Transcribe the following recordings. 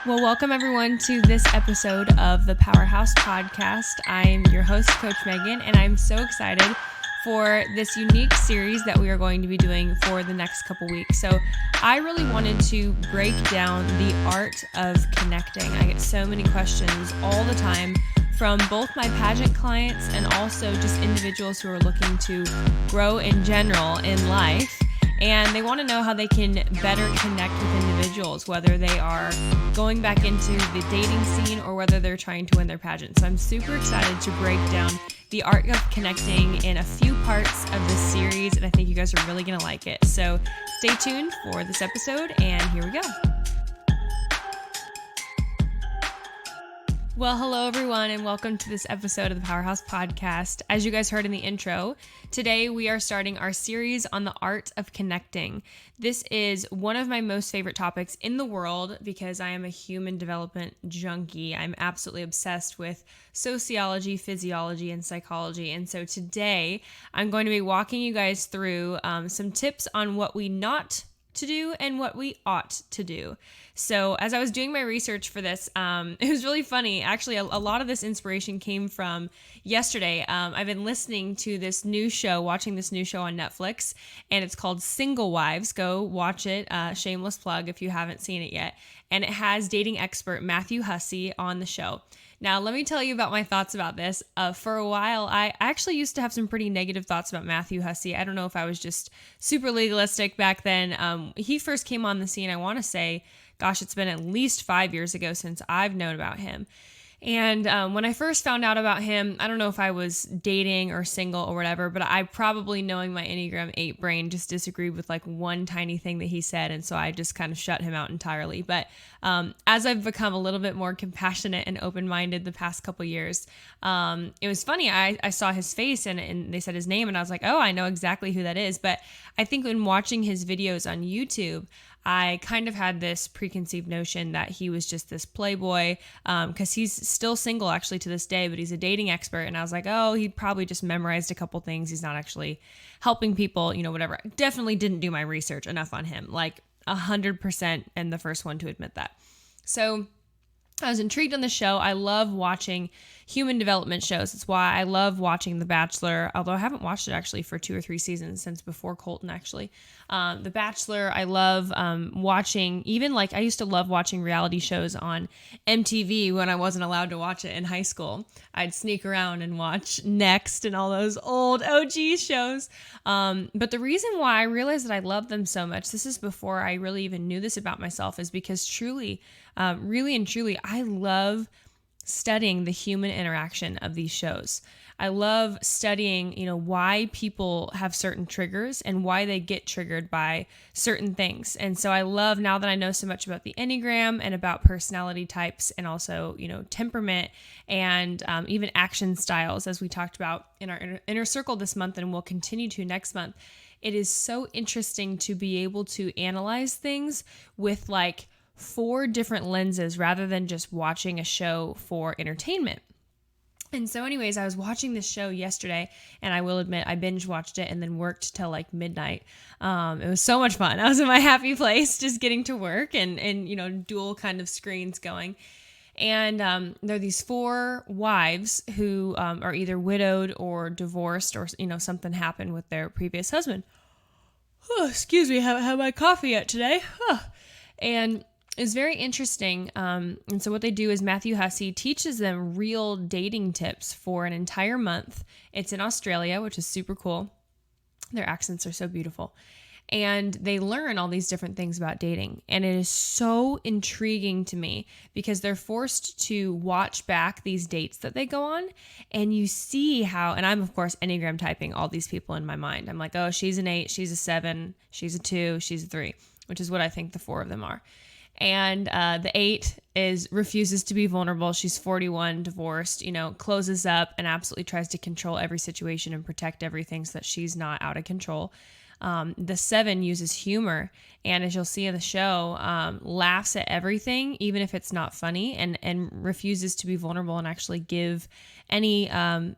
Well, welcome everyone to this episode of the Powerhouse Podcast. I'm your host, Coach Megan, and I'm so excited for this unique series that we are going to be doing for the next couple weeks. So I really wanted to break down the art of connecting. I get so many questions all the time from both my pageant clients and also just individuals who are looking to grow in general in life. And they want to know how they can better connect with individuals, whether they are going back into the dating scene or whether they're trying to win their pageant. So I'm super excited to break down the art of connecting in a few parts of this series, and I think you guys are really going to like it. So stay tuned for this episode, and here we go. Well, hello everyone, and welcome to this episode of the Powerhouse Podcast. As you guys heard in the intro, today we are starting our series on the art of connecting. This is one of my most favorite topics in the world because I am a human development junkie. I'm absolutely obsessed with sociology, physiology, and psychology. And so today I'm going to be walking you guys through some tips on what we not to do and what we ought to do. So as I was doing my research for this, it was really funny. Actually, a lot of this inspiration came from yesterday. I've been listening to this new show, watching this new show on Netflix, and it's called Single Wives. Go watch it. Shameless plug if you haven't seen it yet. And it has dating expert Matthew Hussey on the show. Now, let me tell you about my thoughts about this. For a while, I actually used to have some pretty negative thoughts about Matthew Hussey. I don't know if I was just super legalistic back then. He first came on the scene, I want to say, gosh, it's been at least 5 years ago since I've known about him. And when I first found out about him, I don't know if I was dating or single or whatever, but I probably, knowing my Enneagram 8 brain, just disagreed with like one tiny thing that he said. And so I just kind of shut him out entirely. But as I've become a little bit more compassionate and open-minded the past couple years, it was funny. I saw his face and they said his name and I was like, oh, I know exactly who that is. But I think when watching his videos on YouTube, I kind of had this preconceived notion that he was just this playboy, because he's still single actually to this day, but he's a dating expert. And I was like, oh, he probably just memorized a couple things. He's not actually helping people, whatever. I definitely didn't do my research enough on him, like 100%, and the first one to admit that. So I was intrigued on the show. I love watching human development shows. It's why I love watching The Bachelor, although I haven't watched it actually for 2 or 3 seasons since before Colton, actually. The Bachelor, I love watching, even like I used to love watching reality shows on MTV when I wasn't allowed to watch it in high school. I'd sneak around and watch Next and all those old OG shows. But the reason why I realized that I love them so much, this is before I really even knew this about myself, is because truly, really and truly, I love studying the human interaction of these shows. I love studying, why people have certain triggers and why they get triggered by certain things. And so I love, now that I know so much about the Enneagram and about personality types and also, temperament and even action styles, as we talked about in our inner circle this month and we'll continue to next month. It is so interesting to be able to analyze things with like 4 different lenses rather than just watching a show for entertainment. And so anyways, I was watching this show yesterday and I will admit I binge watched it and then worked till like midnight. It was so much fun. I was in my happy place just getting to work and dual kind of screens going. And there are these 4 wives who are either widowed or divorced or, something happened with their previous husband. Oh, excuse me, I haven't had my coffee yet today. And it's very interesting. And so what they do is Matthew Hussey teaches them real dating tips for an entire month. It's in Australia, which is super cool. Their accents are so beautiful. And they learn all these different things about dating. And it is so intriguing to me because they're forced to watch back these dates that they go on. And you see how, and I'm of course Enneagram typing all these people in my mind. I'm like, oh, she's an 8, she's a 7, she's a 2, she's a 3, which is what I think the 4 of them are. And the 8 refuses to be vulnerable. She's 41, divorced, closes up and absolutely tries to control every situation and protect everything so that she's not out of control. The 7 uses humor, and as you'll see in the show, laughs at everything, even if it's not funny, and refuses to be vulnerable and actually give any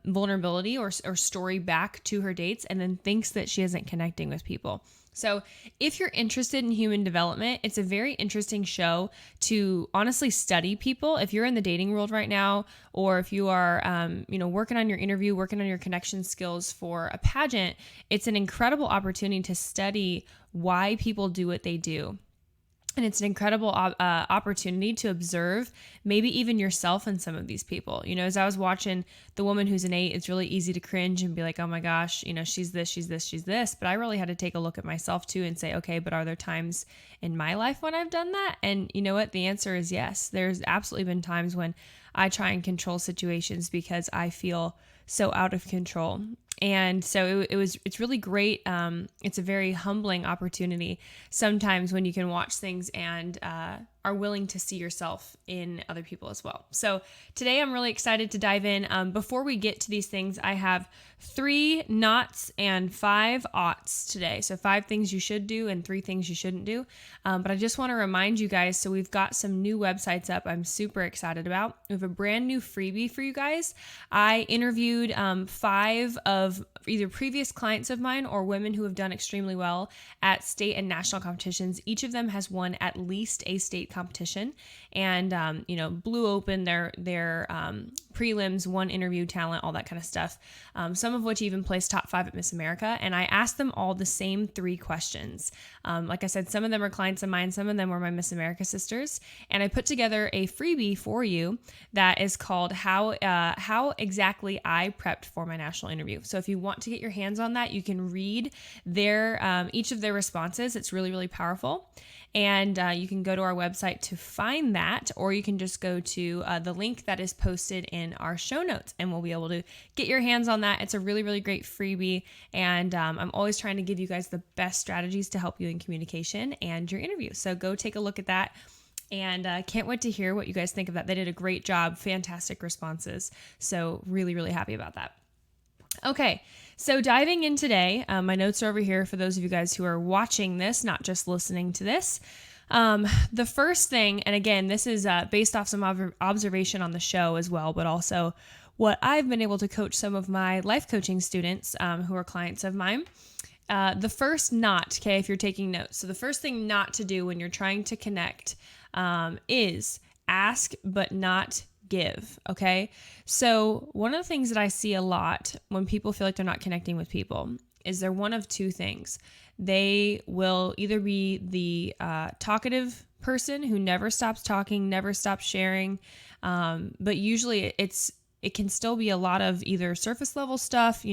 vulnerability or story back to her dates, and then thinks that she isn't connecting with people. So if you're interested in human development, it's a very interesting show to honestly study people. If you're in the dating world right now, or if you are, working on your interview, working on your connection skills for a pageant, it's an incredible opportunity to study why people do what they do. And it's an incredible opportunity to observe maybe even yourself in some of these people. As I was watching the woman who's an 8, it's really easy to cringe and be like, oh my gosh, she's this, she's this, she's this. But I really had to take a look at myself too and say, okay, but are there times in my life when I've done that? And you know what? The answer is yes. There's absolutely been times when I try and control situations because I feel so out of control. And so it's really great. It's a very humbling opportunity sometimes when you can watch things and are willing to see yourself in other people as well. So today I'm really excited to dive in. Before we get to these things, I have 3 nots and 5 oughts today. So 5 things you should do and 3 things you shouldn't do. But I just want to remind you guys, so we've got some new websites up I'm super excited about. We have a brand new freebie for you guys. I interviewed 5 of either previous clients of mine or women who have done extremely well at state and national competitions. Each of them has won at least a state competition and, blew open their prelims, won interview talent, all that kind of stuff. Some of which even placed top 5 at Miss America. And I asked them all the same 3 questions. Like I said, some of them are clients of mine. Some of them were my Miss America sisters. And I put together a freebie for you that is called How Exactly I Prepped for My National Interview. So if you want to get your hands on that, you can read each of their responses. It's really, really powerful. And you can go to our website to find that, or you can just go to the link that is posted in our show notes, and we'll be able to get your hands on that. It's a really, really great freebie, and I'm always trying to give you guys the best strategies to help you in communication and your interview. So go take a look at that, and can't wait to hear what you guys think of that. They did a great job, fantastic responses, so really, really happy about that. Okay, so diving in today, my notes are over here for those of you guys who are watching this, not just listening to this. The first thing, and again, this is based off some observation on the show as well, but also what I've been able to coach some of my life coaching students who are clients of mine. The first not, okay, if you're taking notes. So the first thing not to do when you're trying to connect is ask but not give. Okay. So one of the things that I see a lot when people feel like they're not connecting with people is they're one of 2 things. They will either be the talkative person who never stops talking, never stops sharing. But usually it can still be a lot of either surface level stuff,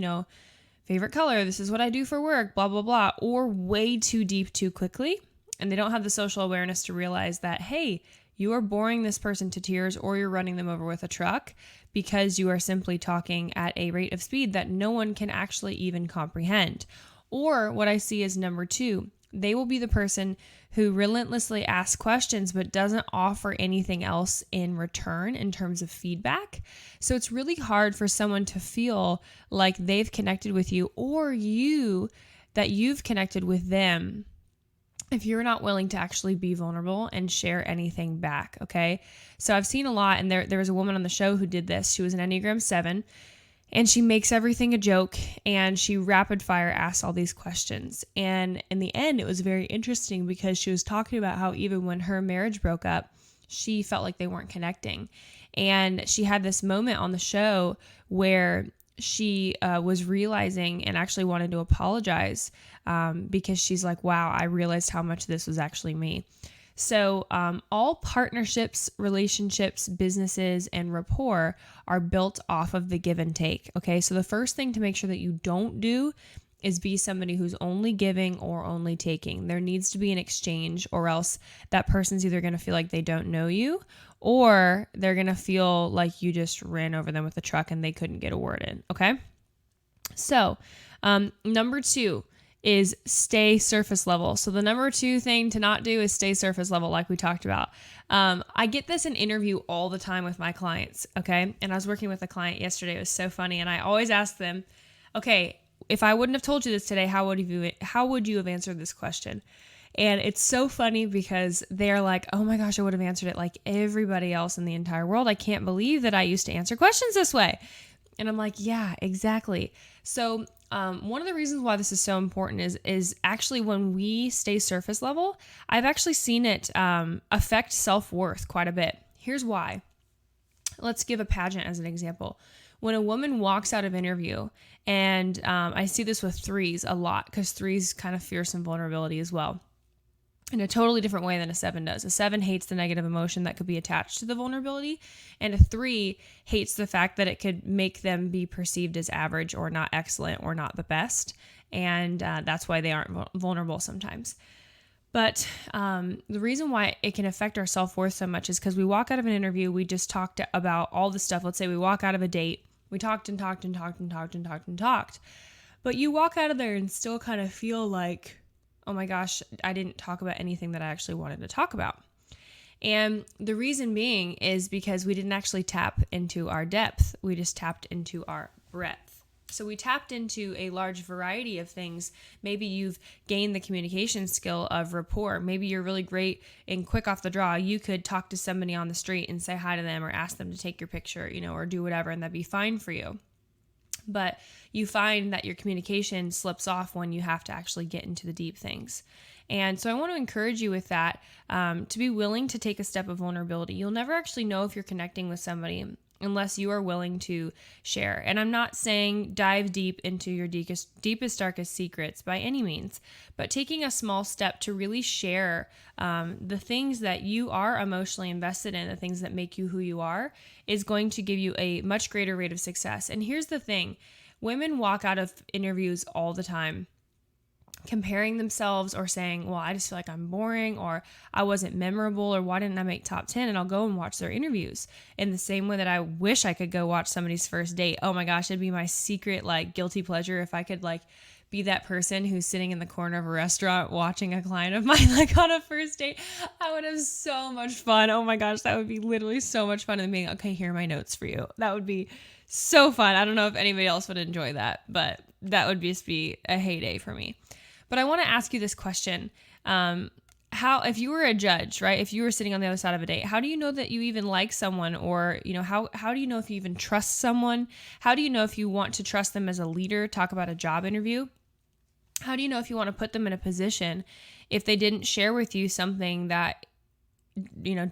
favorite color, this is what I do for work, blah, blah, blah, or way too deep too quickly. And they don't have the social awareness to realize that, hey, you are boring this person to tears, or you're running them over with a truck because you are simply talking at a rate of speed that no one can actually even comprehend. Or what I see is number 2, they will be the person who relentlessly asks questions but doesn't offer anything else in return in terms of feedback. So it's really hard for someone to feel like they've connected with you, or that you've connected with them, if you're not willing to actually be vulnerable and share anything back, okay? So I've seen a lot, and there was a woman on the show who did this. She was an Enneagram 7, and she makes everything a joke, and she rapid fire asks all these questions. And in the end, it was very interesting because she was talking about how even when her marriage broke up, she felt like they weren't connecting. And she had this moment on the show where she was realizing and actually wanted to apologize because she's like, wow, I realized how much this was actually me. So all partnerships, relationships, businesses, and rapport are built off of the give and take. Okay, so the first thing to make sure that you don't do is be somebody who's only giving or only taking. There needs to be an exchange, or else that person's either going to feel like they don't know you, or they're going to feel like you just ran over them with a truck and they couldn't get a word in. Okay. So number 2 is stay surface level. So the number 2 thing to not do is stay surface level, like we talked about. I get this in interview all the time with my clients. Okay. And I was working with a client yesterday. It was so funny. And I always ask them, okay, if I wouldn't have told you this today, how would you have answered this question? And it's so funny because they're like, oh my gosh, I would have answered it like everybody else in the entire world. I can't believe that I used to answer questions this way. And I'm like, yeah, exactly. So one of the reasons why this is so important is actually when we stay surface level, I've actually seen it affect self-worth quite a bit. Here's why. Let's give a pageant as an example. When a woman walks out of interview, and I see this with threes a lot, because threes kind of fear some vulnerability as well, in a totally different way than a 7 does. A 7 hates the negative emotion that could be attached to the vulnerability, and a 3 hates the fact that it could make them be perceived as average or not excellent or not the best, and that's why they aren't vulnerable sometimes. But the reason why it can affect our self-worth so much is because we walk out of an interview, we just talked about all the stuff. Let's say we walk out of a date, we talked and talked and talked and talked and talked and talked, but you walk out of there and still kind of feel like, oh my gosh, I didn't talk about anything that I actually wanted to talk about. And the reason being is because we didn't actually tap into our depth. We just tapped into our breadth. So we tapped into a large variety of things. Maybe you've gained the communication skill of rapport. Maybe you're really great and quick off the draw. You could talk to somebody on the street and say hi to them or ask them to take your picture, or do whatever, and that'd be fine for you. But you find that your communication slips off when you have to actually get into the deep things. And so I want to encourage you with that, to be willing to take a step of vulnerability. You'll never actually know if you're connecting with somebody unless you are willing to share. And I'm not saying dive deep into your deepest, darkest secrets by any means, but taking a small step to really share the things that you are emotionally invested in, the things that make you who you are, is going to give you a much greater rate of success. And here's the thing. Women walk out of interviews all the time comparing themselves or saying, well, I just feel like I'm boring, or I wasn't memorable, or why didn't I make top 10? And I'll go and watch their interviews in the same way that I wish I could go watch somebody's first date. Oh my gosh, it'd be my secret, guilty pleasure if I could be that person who's sitting in the corner of a restaurant watching a client of mine on a first date. I would have so much fun. Oh my gosh, that would be literally so much fun. And being, okay, here are my notes for you. That would be so fun. I don't know if anybody else would enjoy that, but that would just be a heyday for me. But I want to ask you this question. If you were a judge, right? If you were sitting on the other side of a date, how do you know that you even like someone? Or, how do you know if you even trust someone? How do you know if you want to trust them as a leader? Talk about a job interview. How do you know if you want to put them in a position if they didn't share with you something that,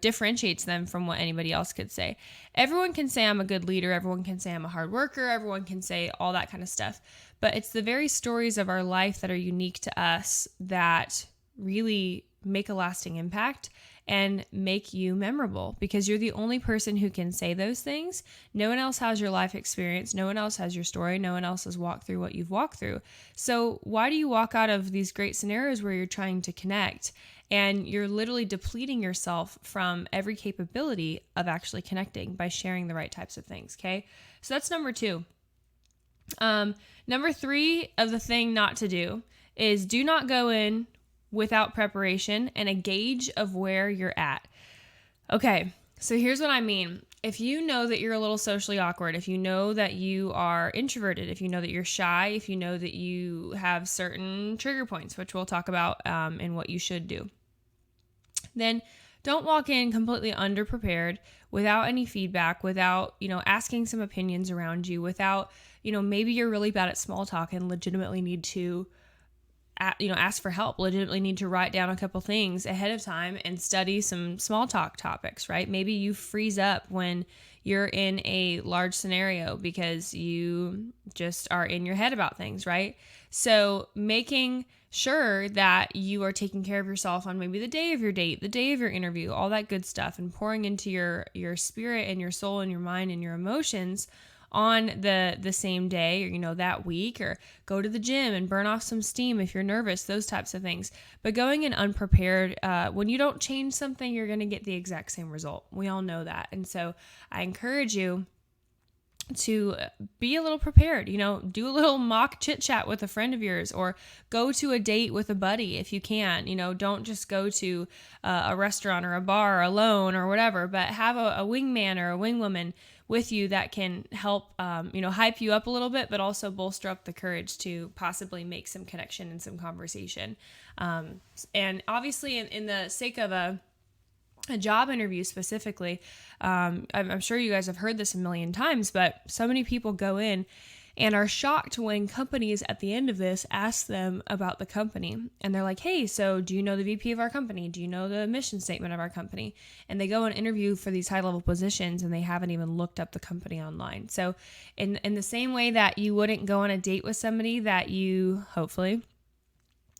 differentiates them from what anybody else could say? Everyone can say I'm a good leader. Everyone can say I'm a hard worker. Everyone can say all that kind of stuff. But it's the very stories of our life that are unique to us that really make a lasting impact and make you memorable, because you're the only person who can say those things. No one else has your life experience. No one else has your story. No one else has walked through what you've walked through. So why do you walk out of these great scenarios where you're trying to connect and you're literally depleting yourself from every capability of actually connecting by sharing the right types of things? Okay. So that's number 2. Number 3 of the thing not to do is do not go in without preparation and a gauge of where you're at. Okay, so here's what I mean. If you know that you're a little socially awkward, if you know that you are introverted, if you know that you're shy, if you know that you have certain trigger points, which we'll talk about in what you should do, then don't walk in completely underprepared, without any feedback, without, asking some opinions around you, without, maybe you're really bad at small talk and legitimately need to, ask for help, legitimately need to write down a couple things ahead of time and study some small talk topics, right? Maybe you freeze up when you're in a large scenario because you just are in your head about things, right? So making sure that you are taking care of yourself on maybe the day of your date, the day of your interview, all that good stuff, and pouring into your spirit and your soul and your mind and your emotions on the same day, or that week, or go to the gym and burn off some steam if you're nervous, those types of things. But going in unprepared, when you don't change something, you're going to get the exact same result. We all know that. And so I encourage you to be a little prepared, do a little mock chit chat with a friend of yours, or go to a date with a buddy if you can. Don't just go to a restaurant or a bar alone or whatever, but have a wingman or a wingwoman with you that can help, hype you up a little bit, but also bolster up the courage to possibly make some connection and some conversation. And obviously in the sake of a job interview specifically, I'm sure you guys have heard this a million times, but so many people go in and are shocked when companies at the end of this ask them about the company. And they're like, hey, so do you know the VP of our company? Do you know the mission statement of our company? And they go and interview for these high-level positions, and they haven't even looked up the company online. So in the same way that you wouldn't go on a date with somebody that you hopefully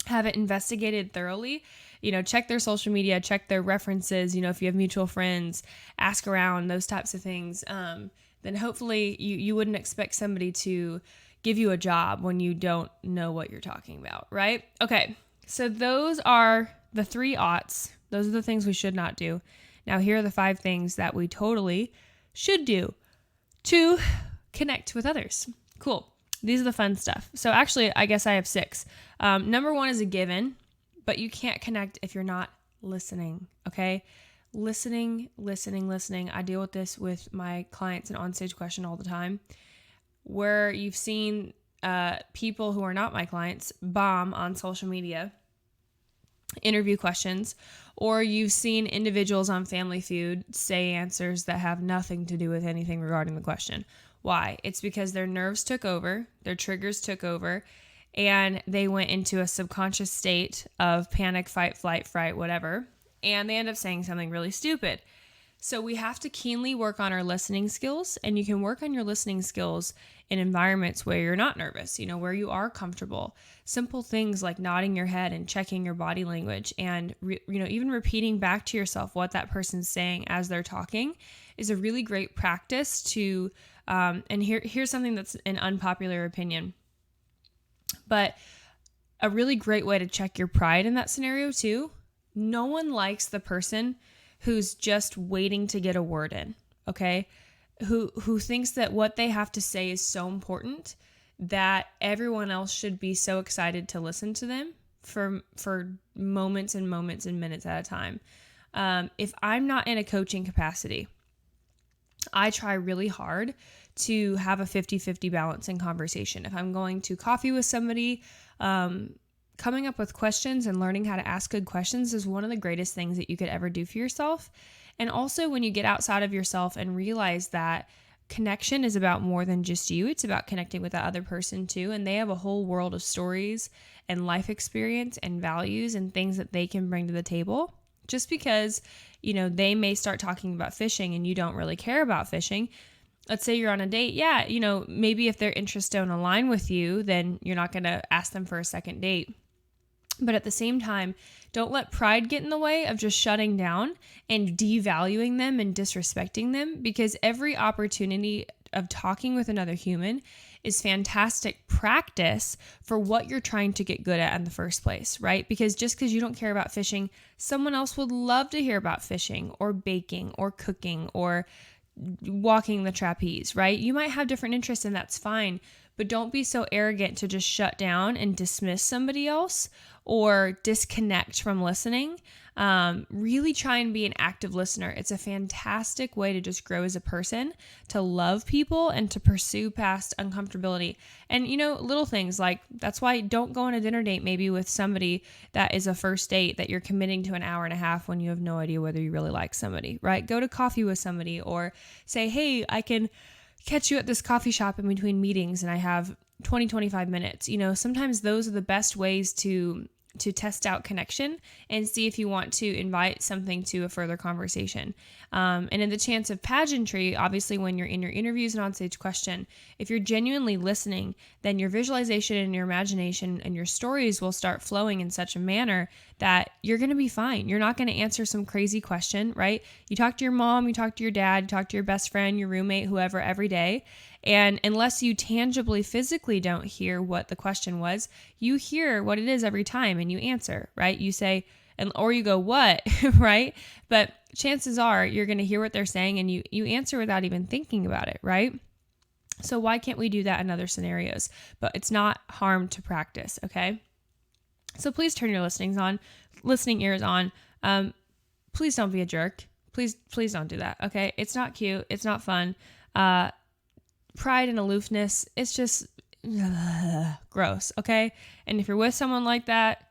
haven't investigated thoroughly, check their social media, check their references, if you have mutual friends, ask around, those types of things, then hopefully you wouldn't expect somebody to give you a job when you don't know what you're talking about, right? Okay, so those are the 3 oughts. Those are the things we should not do. Now, here are the 5 things that we totally should do to connect with others. Cool. These are the fun stuff. So actually, I guess I have 6. Number 1 is a given, but you can't connect if you're not listening, okay? Listening. I deal with this with my clients in onstage question all the time, where you've seen people who are not my clients bomb on social media interview questions, or you've seen individuals on Family Feud say answers that have nothing to do with anything regarding the question. Why? It's because their nerves took over, their triggers took over, and they went into a subconscious state of panic, fight, flight, fright, whatever, and they end up saying something really stupid. So we have to keenly work on our listening skills, and you can work on your listening skills in environments where you're not nervous, where you are comfortable. Simple things like nodding your head and checking your body language, and even repeating back to yourself what that person's saying as they're talking is a really great practice to, and here's something that's an unpopular opinion, but a really great way to check your pride in that scenario too. No one likes the person who's just waiting to get a word in, okay? Who thinks that what they have to say is so important that everyone else should be so excited to listen to them for moments and moments and minutes at a time. If I'm not in a coaching capacity, I try really hard to have a 50-50 balance in conversation. If I'm going to coffee with somebody, coming up with questions and learning how to ask good questions is one of the greatest things that you could ever do for yourself. And also when you get outside of yourself and realize that connection is about more than just you, it's about connecting with that other person too. And they have a whole world of stories and life experience and values and things that they can bring to the table. Just because, they may start talking about fishing and you don't really care about fishing. Let's say you're on a date. Yeah, maybe if their interests don't align with you, then you're not going to ask them for a second date. But at the same time, don't let pride get in the way of just shutting down and devaluing them and disrespecting them, because every opportunity of talking with another human is fantastic practice for what you're trying to get good at in the first place, right? Because just because you don't care about fishing, someone else would love to hear about fishing or baking or cooking or walking the trapeze, right? You might have different interests and that's fine, but don't be so arrogant to just shut down and dismiss somebody else or disconnect from listening. Really try and be an active listener. It's a fantastic way to just grow as a person, to love people and to pursue past uncomfortability. And, little things like, that's why don't go on a dinner date maybe with somebody that is a first date that you're committing to an hour and a half when you have no idea whether you really like somebody, right? Go to coffee with somebody or say, hey, I can catch you at this coffee shop in between meetings and I have 25 minutes. Sometimes those are the best ways to test out connection and see if you want to invite something to a further conversation. And in the chance of pageantry, obviously when you're in your interviews and onstage question, if you're genuinely listening, then your visualization and your imagination and your stories will start flowing in such a manner that you're going to be fine. You're not going to answer some crazy question, right? You talk to your mom, you talk to your dad, you talk to your best friend, your roommate, whoever every day. And unless you tangibly, physically don't hear what the question was, you hear what it is every time and you answer, right? You say, or you go, what, right? But chances are you're going to hear what they're saying and you answer without even thinking about it, right? So why can't we do that in other scenarios? But it's not harm to practice, okay? So please turn your listening ears on. Please don't be a jerk. Please don't do that, okay? It's not cute. It's not fun. Pride and aloofness, it's just gross, okay? And if you're with someone like that,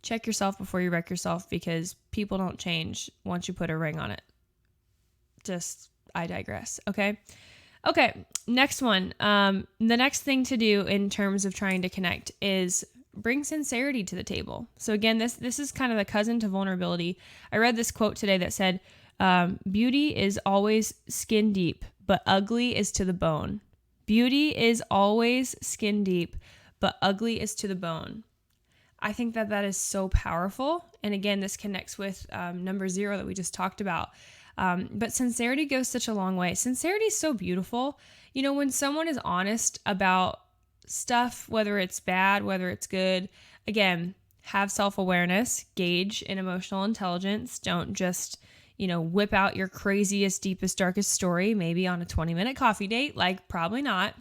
check yourself before you wreck yourself, because people don't change once you put a ring on it. I digress, okay? Okay, next one. The next thing to do in terms of trying to connect is bring sincerity to the table. So again, this is kind of the cousin to vulnerability. I read this quote today that said, beauty is always skin deep, but ugly is to the bone. Beauty is always skin deep, but ugly is to the bone. I think that is so powerful. And again, this connects with number 0 that we just talked about. But sincerity goes such a long way. Sincerity is so beautiful. You know, when someone is honest about stuff, whether it's bad, whether it's good, again, have self-awareness, gauge in emotional intelligence. Don't just, whip out your craziest, deepest, darkest story, maybe on a 20-minute coffee date, like probably not.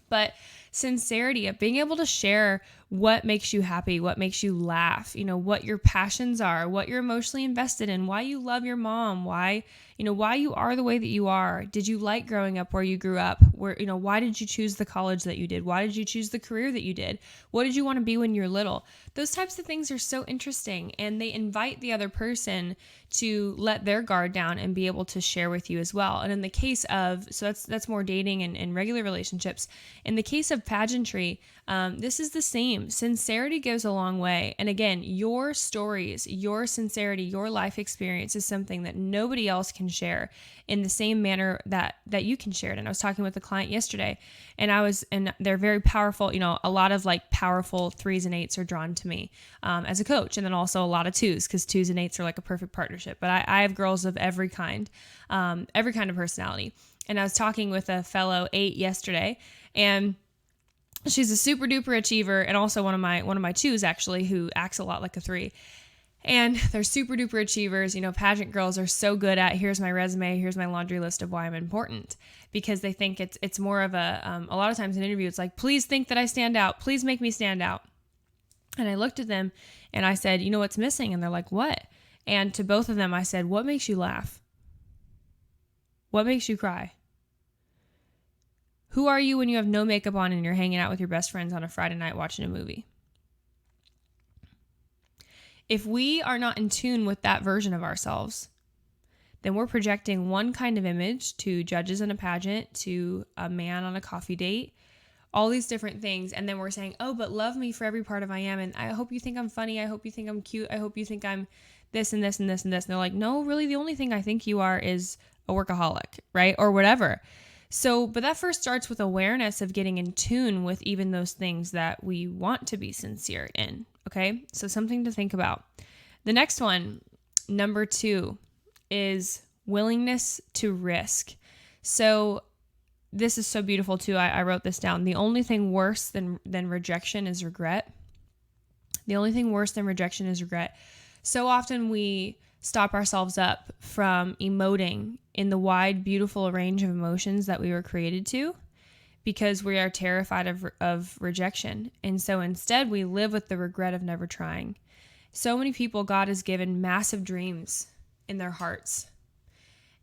But sincerity of being able to share what makes you happy, what makes you laugh, what your passions are, what you're emotionally invested in, why you love your mom, why you are the way that you are. Did you like growing up where you grew up? Why did you choose the college that you did? Why did you choose the career that you did? What did you want to be when you're little? Those types of things are so interesting, and they invite the other person to let their guard down and be able to share with you as well. And in the case of, so that's more dating and regular relationships. In the case of pageantry, this is the same. Sincerity goes a long way. And again, your stories, your sincerity, your life experience is something that nobody else can share in the same manner that you can share it. And I was talking with a client yesterday, and they're very powerful. A lot of like powerful 3s and 8s are drawn to me as a coach, and then also a lot of 2s, because 2s and 8s are like a perfect partnership. But I have girls of every kind of personality. And I was talking with a fellow 8 yesterday, and she's a super duper achiever, and also one of my 2s actually, who acts a lot like a 3. And they're super duper achievers. Pageant girls are so good at, here's my resume, here's my laundry list of why I'm important, because they think it's more of a lot of times in an interview, it's like, please think that I stand out. Please make me stand out. And I looked at them and I said, what's missing? And they're like, what? And to both of them, I said, what makes you laugh? What makes you cry? Who are you when you have no makeup on and you're hanging out with your best friends on a Friday night watching a movie? If we are not in tune with that version of ourselves, then we're projecting one kind of image to judges in a pageant, to a man on a coffee date, all these different things. And then we're saying, oh, but love me for every part of I am. And I hope you think I'm funny. I hope you think I'm cute. I hope you think I'm this and this and this and this. And they're like, no, really, the only thing I think you are is a workaholic, right? Or whatever. So, but that first starts with awareness of getting in tune with even those things that we want to be sincere in. Okay. So something to think about. The next one, number 2, is willingness to risk. So this is so beautiful too. I wrote this down. The only thing worse than rejection is regret. The only thing worse than rejection is regret. So often we stop ourselves up from emoting in the wide, beautiful range of emotions that we were created to, because we are terrified of rejection. And so instead we live with the regret of never trying. So many people, God has given massive dreams in their hearts,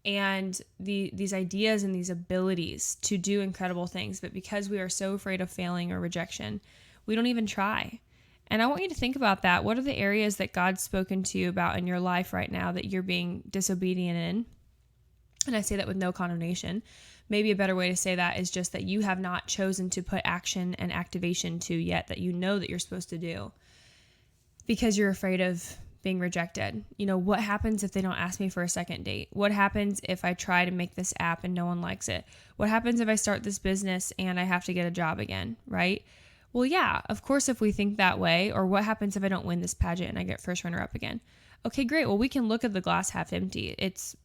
and these ideas and these abilities to do incredible things. But because we are so afraid of failing or rejection, we don't even try. And I want you to think about that. What are the areas that God's spoken to you about in your life right now that you're being disobedient in? And I say that with no condemnation. Maybe a better way to say that is just that you have not chosen to put action and activation to yet, that you know that you're supposed to do, because you're afraid of being rejected. What happens if they don't ask me for a second date? What happens if I try to make this app and no one likes it? What happens if I start this business and I have to get a job again, right? Well, yeah, of course, if we think that way. Or what happens if I don't win this pageant and I get first runner up again? Okay, great. Well, we can look at the glass half empty. It's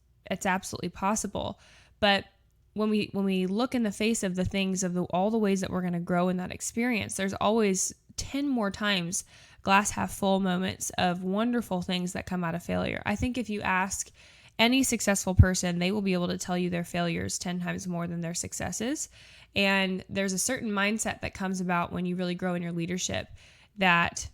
absolutely possible. But when we look in the face of the things of all the ways that we're going to grow in that experience, there's always 10 more times glass half full moments of wonderful things that come out of failure. I think if you ask any successful person, they will be able to tell you their failures 10 times more than their successes. And there's a certain mindset that comes about when you really grow in your leadership that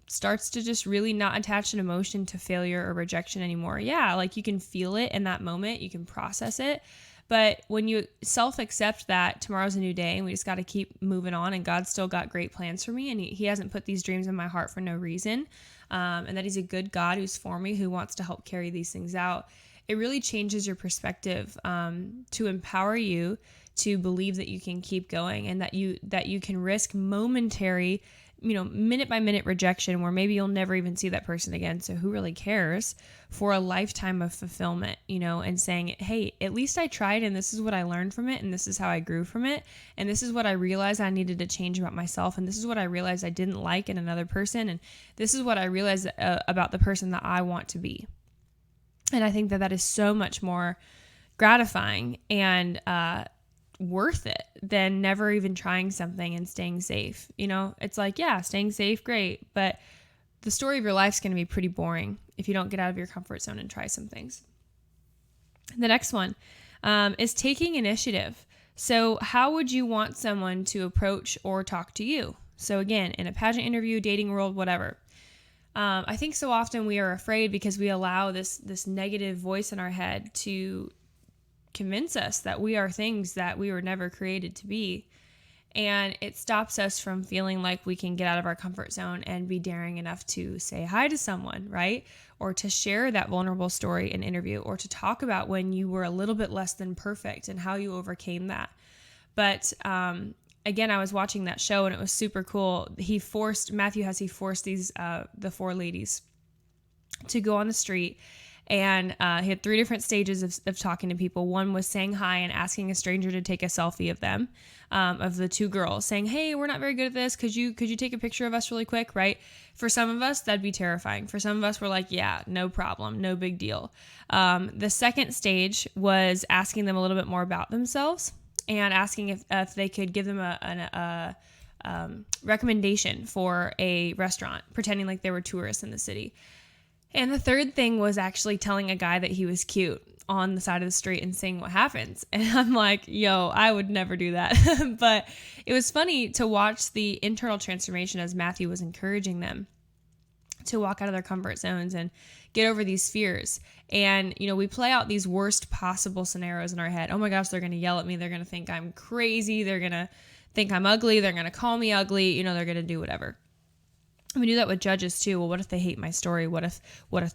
starts to just really not attach an emotion to failure or rejection anymore. Yeah, like you can feel it in that moment, you can process it. But when you self-accept that tomorrow's a new day and we just got to keep moving on, and God's still got great plans for me, and he hasn't put these dreams in my heart for no reason, and that he's a good God who's for me, who wants to help carry these things out. it really changes your perspective to empower you to believe that you can keep going, and that you can risk momentary, minute by minute rejection where maybe you'll never even see that person again. So who really cares, for a lifetime of fulfillment, and saying, hey, at least I tried, and this is what I learned from it, and this is how I grew from it, and this is what I realized I needed to change about myself, and this is what I realized I didn't like in another person, and this is what I realized about the person that I want to be. And I think that is so much more gratifying and worth it than never even trying something and staying safe. It's like, yeah, staying safe, great, but the story of your life is going to be pretty boring if you don't get out of your comfort zone and try some things. The next one is taking initiative. So how would you want someone to approach or talk to you? So again, in a pageant interview, dating world, whatever. I think so often we are afraid because we allow this negative voice in our head to convince us that we are things that we were never created to be. And it stops us from feeling like we can get out of our comfort zone and be daring enough to say hi to someone, right? Or to share that vulnerable story in an interview, or to talk about when you were a little bit less than perfect and how you overcame that. But again, I was watching that show and it was super cool. Matthew forced these, the 4 ladies to go on the street. And he had 3 different stages of talking to people. One was saying hi and asking a stranger to take a selfie of them, of the 2 girls, saying, hey, we're not very good at this. Could you take a picture of us really quick, right? For some of us, that'd be terrifying. For some of us, we're like, yeah, no problem, no big deal. The second stage was asking them a little bit more about themselves and asking if they could give them a recommendation for a restaurant, pretending like they were tourists in the city. And the third thing was actually telling a guy that he was cute on the side of the street and seeing what happens. And I'm like, yo, I would never do that. But it was funny to watch the internal transformation as Matthew was encouraging them to walk out of their comfort zones and get over these fears. And, we play out these worst possible scenarios in our head. Oh my gosh, they're going to yell at me. They're going to think I'm crazy. They're going to think I'm ugly. They're going to call me ugly. They're going to do whatever. We do that with judges too. Well, what if they hate my story? What if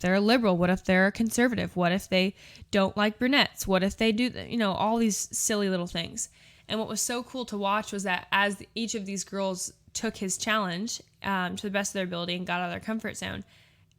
they're a liberal? What if they're a conservative? What if they don't like brunettes? What if they do, all these silly little things. And what was so cool to watch was that as each of these girls took his challenge to the best of their ability and got out of their comfort zone,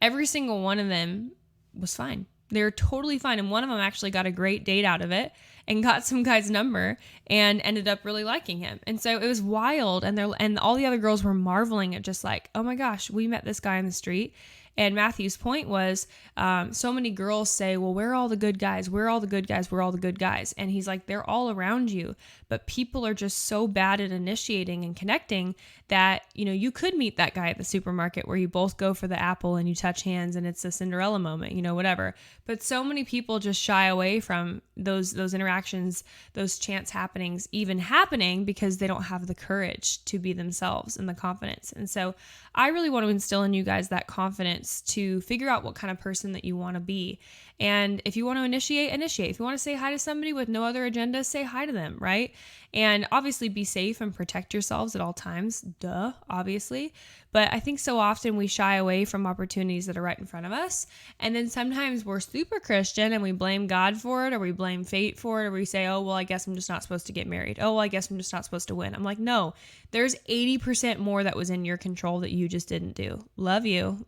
every single one of them was fine. They were totally fine. And one of them actually got a great date out of it and got some guy's number and ended up really liking him. And so it was wild. And all the other girls were marveling at just like, oh my gosh, we met this guy in the street. And Matthew's point was, so many girls say, well, where are all the good guys? Where are all the good guys? Where are all the good guys? And he's like, they're all around you. But people are just so bad at initiating and connecting that, you could meet that guy at the supermarket where you both go for the apple and you touch hands and it's a Cinderella moment, whatever. But so many people just shy away from those interactions, those chance happenings even happening because they don't have the courage to be themselves and the confidence. And so I really want to instill in you guys that confidence to figure out what kind of person that you want to be. And if you want to initiate. If you want to say hi to somebody with no other agenda, say hi to them, right? And obviously be safe and protect yourselves at all times. Duh, obviously. But I think so often we shy away from opportunities that are right in front of us. And then sometimes we're super Christian and we blame God for it, or we blame fate for it, or we say, oh, well, I guess I'm just not supposed to get married. Oh, well, I guess I'm just not supposed to win. I'm like, no, there's 80% more that was in your control that you just didn't do. Love you,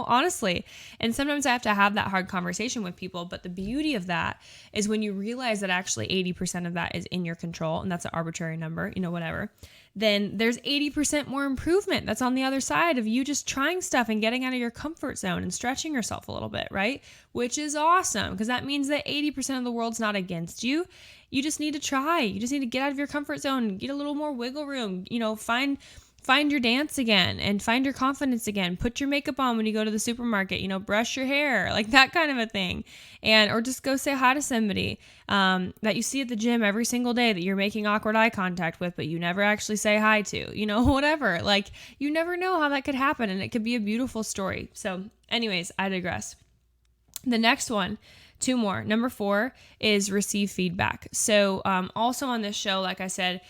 honestly. And sometimes I have to have that hard conversation with people. But the beauty of that is when you realize that actually 80% of that is in your control, and that's an arbitrary number, whatever, then there's 80% more improvement that's on the other side of you just trying stuff and getting out of your comfort zone and stretching yourself a little bit, right? Which is awesome, because that means that 80% of the world's not against you. You just need to try. You just need to get out of your comfort zone, get a little more wiggle room, find your dance again and find your confidence again. Put your makeup on when you go to the supermarket, brush your hair, like that kind of a thing. Or just go say hi to somebody that you see at the gym every single day that you're making awkward eye contact with, but you never actually say hi to, whatever. Like, you never know how that could happen, and it could be a beautiful story. So anyways, I digress. The next one, 2 more. Number 4 is receive feedback. So also on this show, like I said,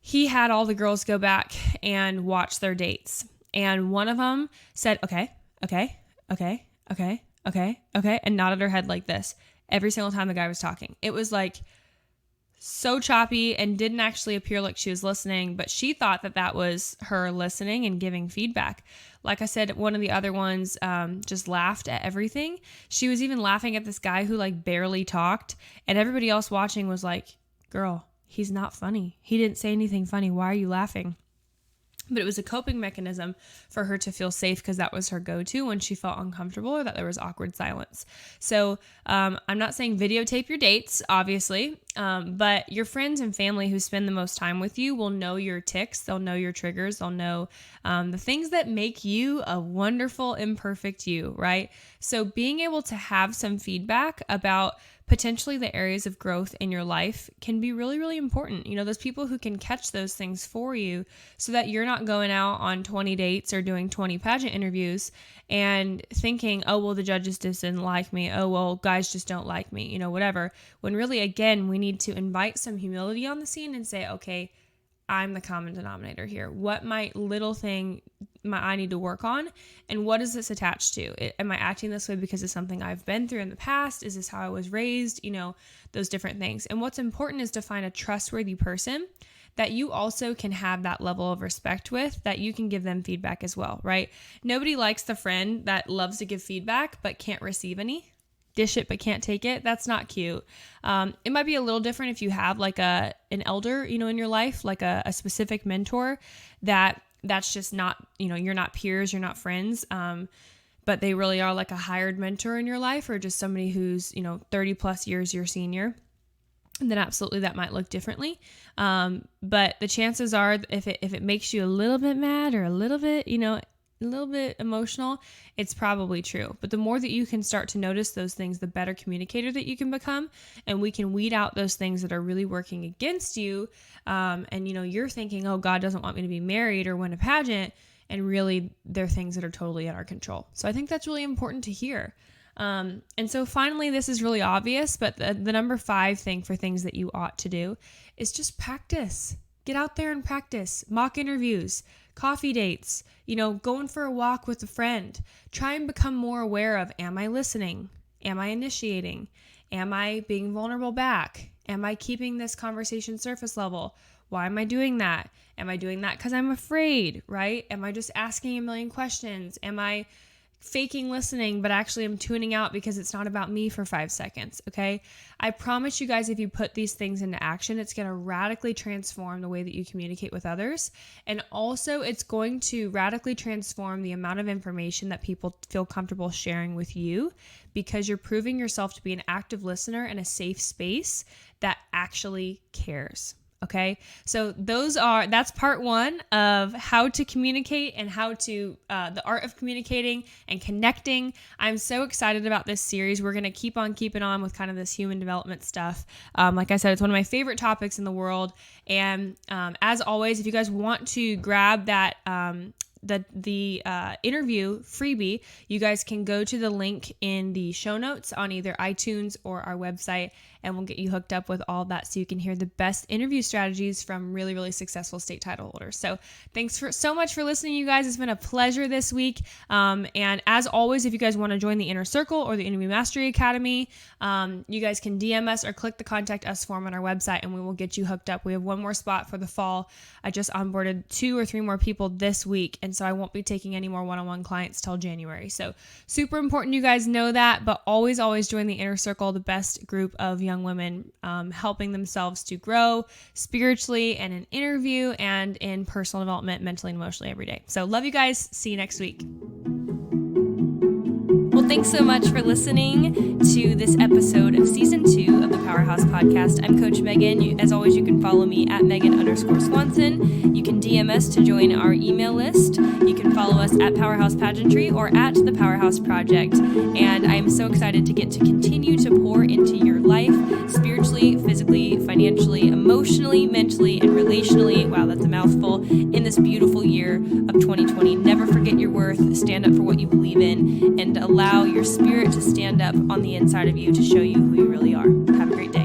he had all the girls go back and watch their dates. And one of them said, okay, and nodded her head like this. every single time the guy was talking. It was like so choppy and didn't actually appear like she was listening, but she thought that that was her listening and giving feedback. Like I said, one of the other ones just laughed at everything. She was even laughing at this guy who like barely talked, and everybody else watching was like, girl, he's not funny. He didn't say anything funny. Why are you laughing? But it was a coping mechanism for her to feel safe because that was her go-to when she felt uncomfortable or that there was awkward silence. So I'm not saying videotape your dates, obviously, but your friends and family who spend the most time with you will know your tics. They'll know your triggers. They'll know the things that make you a wonderful, imperfect you, right? So being able to have some feedback about potentially the areas of growth in your life can be really, really important. You know, those people who can catch those things for you so that you're not going out on 20 dates or doing 20 pageant interviews and thinking, oh, well, the judges just didn't like me. Oh, well, guys just don't like me, you know, whatever. When really, again, we need to invite some humility on the scene and say, okay, I'm the common denominator here. What might little thing I need to work on, and what is this attached to? Am I acting this way because it's something I've been through in the past? Is this how I was raised? You know, those different things. And what's important is to find a trustworthy person that you also can have that level of respect with, that you can give them feedback as well, right? Nobody likes the friend that loves to give feedback but can't receive any. Dish it but can't take it. That's not cute. It might be a little different if you have like an elder, you know, in your life, like a specific mentor that's just not, you know, you're not peers, you're not friends, but they really are like a hired mentor in your life, or just somebody who's, you know, 30 plus years your senior. And then absolutely that might look differently. But the chances are if it makes you a little bit mad or a little bit, you know, a little bit emotional, it's probably true. But the more that you can start to notice those things, the better communicator that you can become. And we can weed out those things that are really working against you. And, you know, you're thinking, oh, God doesn't want me to be married or win a pageant. And really, they're things that are totally in our control. So I think that's really important to hear. And so finally, this is really obvious, but the number 5 thing for things that you ought to do is just practice. Get out there and practice. Mock interviews, coffee dates, you know, going for a walk with a friend. Try and become more aware of, am I listening? Am I initiating? Am I being vulnerable back? Am I keeping this conversation surface level? Why am I doing that? Am I doing that because I'm afraid, right? Am I just asking a million questions? Am I faking listening, but actually I'm tuning out because it's not about me for 5 seconds, okay? I promise you guys, if you put these things into action, it's going to radically transform the way that you communicate with others. And also it's going to radically transform the amount of information that people feel comfortable sharing with you, because you're proving yourself to be an active listener in a safe space that actually cares. Okay, so that's part 1 of how to communicate and how to, the art of communicating and connecting. I'm so excited about this series. We're going to keep on keeping on with kind of this human development stuff. Like I said, it's one of my favorite topics in the world. And as always, if you guys want to grab that, the interview freebie, you guys can go to the link in the show notes on either iTunes or our website, and we'll get you hooked up with all that so you can hear the best interview strategies from really, really successful state title holders. So thanks so much for listening, you guys. It's been a pleasure this week. And as always, if you guys want to join the Inner Circle or the Interview Mastery Academy, you guys can DM us or click the contact us form on our website, and we will get you hooked up. We have one more spot for the fall. I just onboarded 2 or 3 more people this week, and so I won't be taking any more one-on-one clients till January. So super important you guys know that, but always join the Inner Circle, the best group of young women helping themselves to grow spiritually and in interview and in personal development, mentally and emotionally every day. So love you guys. See you next week. Well, thanks so much for listening to this episode of Season 2 of the Powerhouse Podcast. I'm Coach Megan. As always, you can follow me at Megan_Swanson. You can DM us to join our email list. You can follow us at Powerhouse Pageantry or at the Powerhouse Project. And I am so excited to get to continue to pour into your life spiritually, physically, financially, emotionally, mentally, and relationally. Wow, that's a mouthful. In this beautiful year of 2020. Never forget your worth. Stand up for what you believe in, and allow your spirit to stand up on the inside of you to show you who you really are. Have a great day.